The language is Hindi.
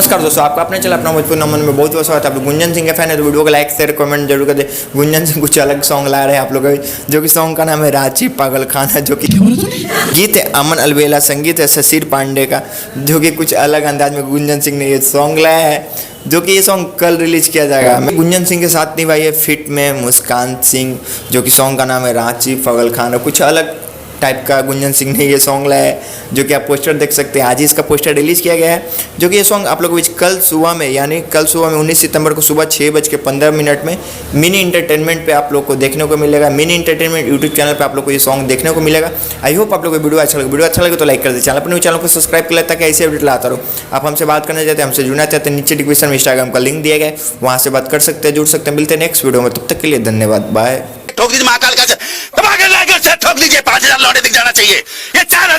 नमस्कार दोस्तों, आपका अपने चैनल अपना भोजपुरी नमन में बहुत बहुत स्वागत है। आप लोग गुंजन सिंह के फैन है तो वीडियो को लाइक शेयर कमेंट जरूर कर दे। गुंजन सिंह कुछ अलग सॉन्ग ला रहे हैं आप लोग, जो कि सॉन्ग का नाम है रांची पागल खाना, जो कि गीत है अमन अलवेला, संगीत है शशिर पांडे का, जो कि कुछ अलग अंदाज में गुंजन सिंह ने ये सॉन्ग लाया है, जो कि ये सॉन्ग कल रिलीज किया जाएगा। मैं गुंजन सिंह के साथ निभाई है फिट में मुस्कान सिंह, जो कि सॉन्ग का नाम है रांची पागल खाना। कुछ अलग टाइप का गुंजन सिंह ने ये सॉन्ग लाया है, जो कि आप पोस्टर देख सकते हैं। आज ही इसका पोस्टर रिलीज़ किया गया है, जो कि ये सॉन्ग आप लोगों को कल सुबह में, यानी कल सुबह में 19 सितंबर को सुबह 6:15 में मिनी इंटरटेनमेंट पे आप लोग को देखने को मिलेगा। मिनी इंटरटेनमेंट यूट्यूब चैनल पे आप लोग को ये सॉन्ग देखने को मिलेगा। आई होप आप लोग को वीडियो अच्छा लगे तो लाइक कर दे, चैनल को सब्सक्राइब कर ले ताकि ऐसे अपडेट लाता रहो। आप हमसे बात करना चाहते हैं, हमसे जुड़ना चाहते हैं, नीचे डिस्क्रिप्शन में इंस्टाग्राम का लिंक दिया गया है, वहाँ से बात कर सकते हैं, जुड़ सकते हैं। मिलते हैं नेक्स्ट वीडियो में, तब तक के लिए धन्यवाद, बाय। ठोक दीजिए महाकाल का, ठोक लीजिए 5,000 लौटे दिख जाना चाहिए। ये 4,000